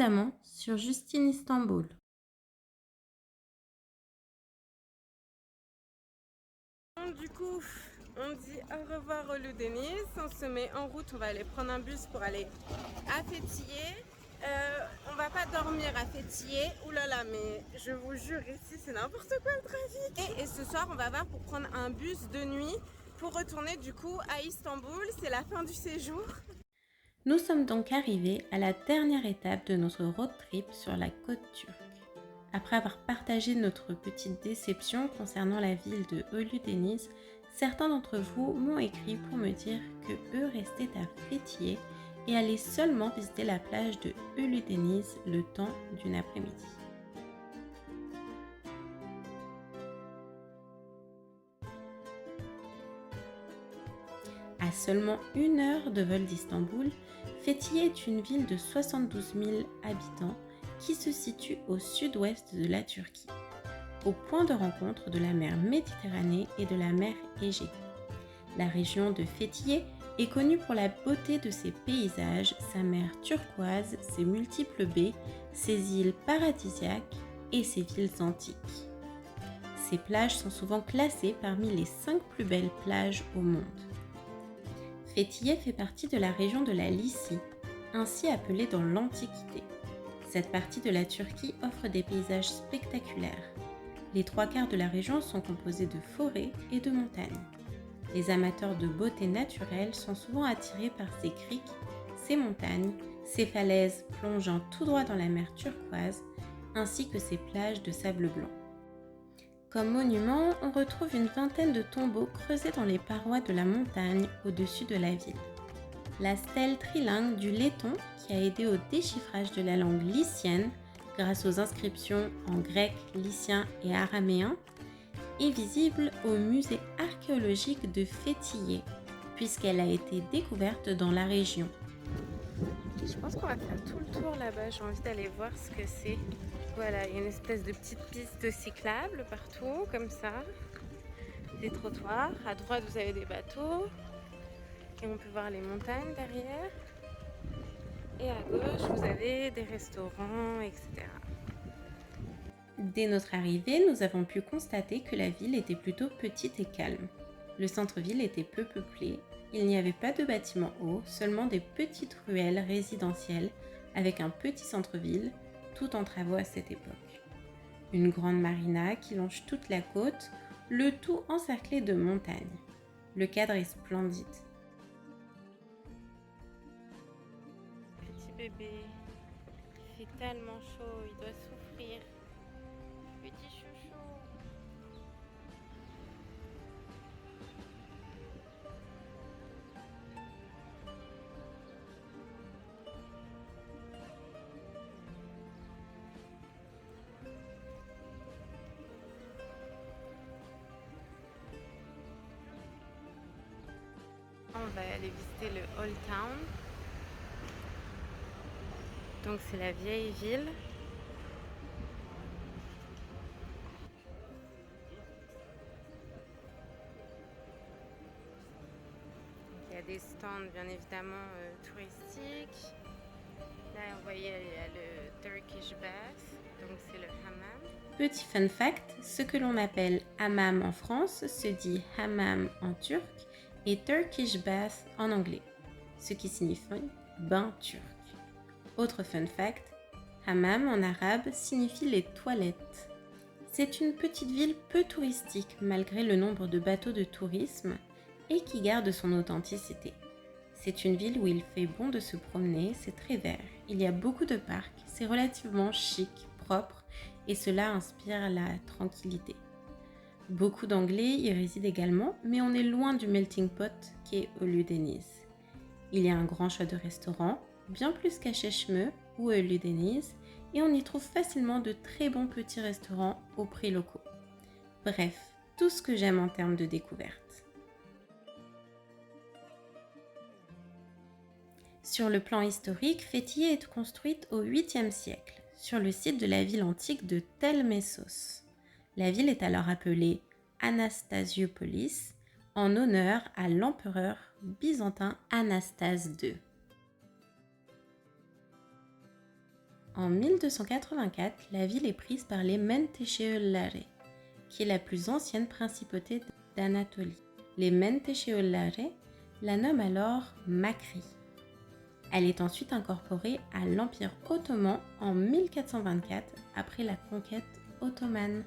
précédemment sur Justine Istanbul. Du coup, on dit au revoir au Lou Denise, on se met en route, on va aller prendre un bus pour aller à Fêtillier. On va pas dormir à Fêtillier, oulala, mais je vous jure, ici c'est n'importe quoi le trafic. Et ce soir, on va voir pour prendre un bus de nuit pour retourner du coup à Istanbul, c'est la fin du séjour. Nous sommes donc arrivés à la dernière étape de notre road trip sur la côte turque. Après avoir partagé notre petite déception concernant la ville de Ölüdeniz, certains d'entre vous m'ont écrit pour me dire que eux restaient à Fethiye et allaient seulement visiter la plage de Ölüdeniz le temps d'une après-midi. À seulement 1 heure de vol d'Istanbul, Fethiye est une ville de 72 000 habitants qui se situe au sud-ouest de la Turquie, au point de rencontre de la mer Méditerranée et de la mer Égée. La région de Fethiye est connue pour la beauté de ses paysages, sa mer turquoise, ses multiples baies, ses îles paradisiaques et ses villes antiques. Ces plages sont souvent classées parmi les 5 plus belles plages au monde. Fethiye fait partie de la région de la Lycie, ainsi appelée dans l'Antiquité. Cette partie de la Turquie offre des paysages spectaculaires. Les 3/4 de la région sont composés de forêts et de montagnes. Les amateurs de beauté naturelle sont souvent attirés par ces criques, ces montagnes, ces falaises plongeant tout droit dans la mer turquoise, ainsi que ces plages de sable blanc. Comme monument, on retrouve une vingtaine de tombeaux creusés dans les parois de la montagne au-dessus de la ville. La stèle trilingue du laiton, qui a aidé au déchiffrage de la langue lycienne grâce aux inscriptions en grec, lycien et araméen, est visible au musée archéologique de Fethiye, puisqu'elle a été découverte dans la région. Je pense qu'on va faire tout le tour là-bas, j'ai envie d'aller voir ce que c'est. Voilà, il y a une espèce de petite piste cyclable partout, comme ça. Des trottoirs, à droite vous avez des bateaux. Et on peut voir les montagnes derrière. Et à gauche vous avez des restaurants, etc. Dès notre arrivée, nous avons pu constater que la ville était plutôt petite et calme. Le centre-ville était peu peuplé, il n'y avait pas de bâtiments hauts, seulement des petites ruelles résidentielles avec un petit centre-ville, tout en travaux à cette époque. Une grande marina qui longe toute la côte, le tout encerclé de montagnes. Le cadre est splendide. Petit bébé, il fait tellement chaud, il doit souffrir. Petit chouchou. On va aller visiter le Old Town. Donc c'est la vieille ville. Il y a des stands bien évidemment touristiques. Là vous voyez il y a le Turkish Bath, donc c'est le hammam. Petit fun fact, ce que l'on appelle hammam en France se dit hammam en turc et Turkish bath en anglais, ce qui signifie bain turc. Autre fun fact, hammam en arabe signifie les toilettes. C'est une petite ville peu touristique malgré le nombre de bateaux de tourisme et qui garde son authenticité. C'est une ville où il fait bon de se promener, c'est très vert, il y a beaucoup de parcs, c'est relativement chic, propre et cela inspire la tranquillité. Beaucoup d'Anglais y résident également, mais on est loin du melting pot qu'est Ölüdeniz. Il y a un grand choix de restaurants, bien plus qu'à Çeşme ou Ölüdeniz, et on y trouve facilement de très bons petits restaurants aux prix locaux. Bref, tout ce que j'aime en termes de découverte. Sur le plan historique, Fethiye est construite au 8e siècle, sur le site de la ville antique de Tel Messos. La ville est alors appelée Anastasiopolis, en honneur à l'empereur byzantin Anastase II. En 1284, la ville est prise par les Menteşeğirleri, qui est la plus ancienne principauté d'Anatolie. Les Menteşeğirleri la nomment alors Makri. Elle est ensuite incorporée à l'Empire ottoman en 1424 après la conquête ottomane.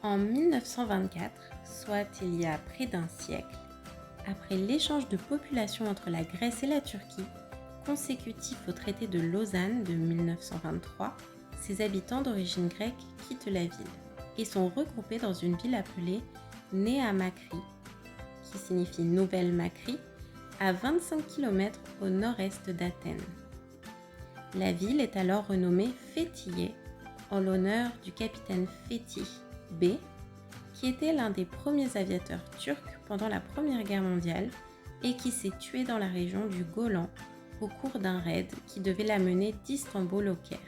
En 1924, soit il y a près d'un siècle, après l'échange de population entre la Grèce et la Turquie, consécutif au traité de Lausanne de 1923, ses habitants d'origine grecque quittent la ville et sont regroupés dans une ville appelée Nea Makri, qui signifie Nouvelle Makri, à 25 km au nord-est d'Athènes. La ville est alors renommée Fethiye en l'honneur du capitaine Fethi B, qui était l'un des premiers aviateurs turcs pendant la Première Guerre mondiale et qui s'est tué dans la région du Golan au cours d'un raid qui devait l'amener d'Istanbul au Caire.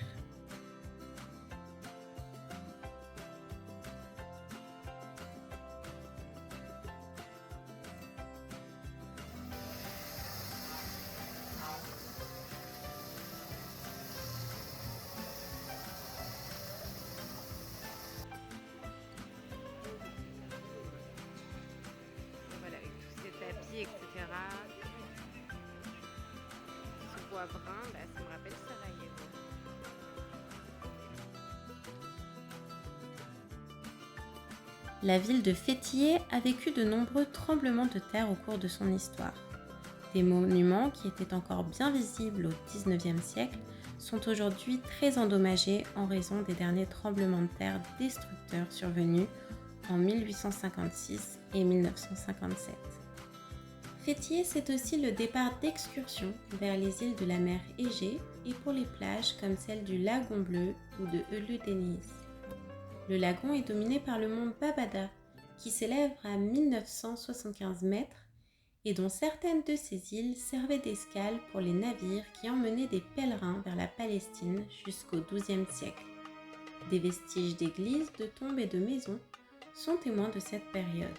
Voilà, avec tous ces tapis, etc. Ce bois brun, là, ça me rappelle Sarajevo. La ville de Fethiye a vécu de nombreux tremblements de terre au cours de son histoire. Des monuments qui étaient encore bien visibles au XIXe siècle sont aujourd'hui très endommagés en raison des derniers tremblements de terre destructeurs survenus en 1856 et 1957. Fethiye, c'est aussi le départ d'excursions vers les îles de la mer Égée et pour les plages comme celle du Lagon Bleu ou de Ölüdeniz. Le lagon est dominé par le mont Babada, qui s'élève à 1975 mètres et dont certaines de ces îles servaient d'escale pour les navires qui emmenaient des pèlerins vers la Palestine jusqu'au XIIe siècle. Des vestiges d'églises, de tombes et de maisons sont témoins de cette période.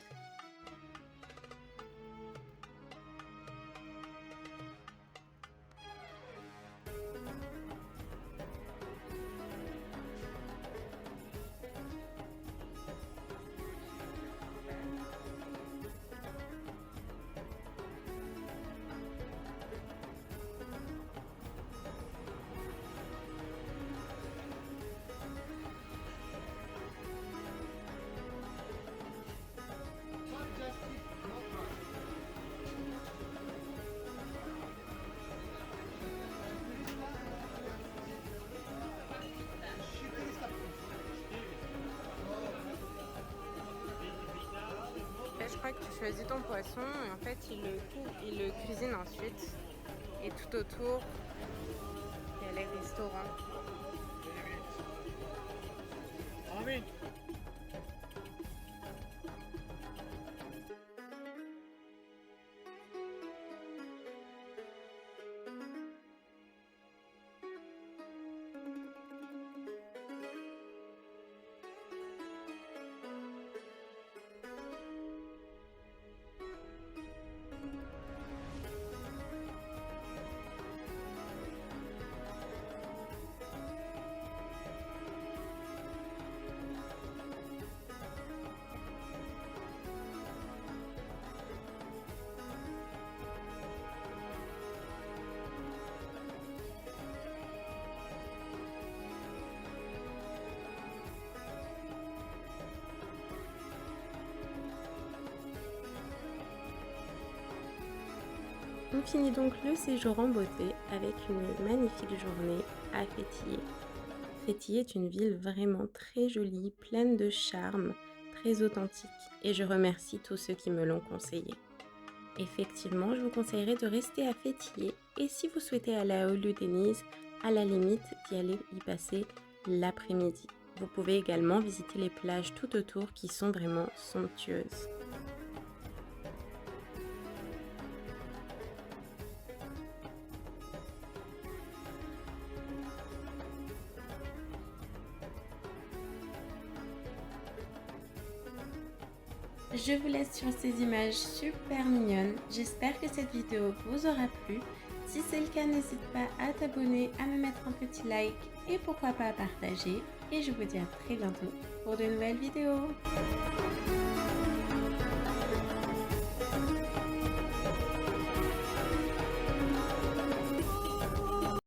Je crois que tu choisis ton poisson et en fait il le cuisine ensuite. Et tout autour, il y a les restaurants. On finit donc le séjour en beauté avec une magnifique journée à Fethiye. Fethiye est une ville vraiment très jolie, pleine de charme, très authentique et je remercie tous ceux qui me l'ont conseillé. Effectivement, je vous conseillerais de rester à Fethiye et si vous souhaitez aller à Ölüdeniz, à la limite d'y aller y passer l'après-midi. Vous pouvez également visiter les plages tout autour qui sont vraiment somptueuses. Je vous laisse sur ces images super mignonnes. J'espère que cette vidéo vous aura plu. Si c'est le cas, n'hésite pas à t'abonner, à me mettre un petit like et pourquoi pas à partager. Et je vous dis à très bientôt pour de nouvelles vidéos.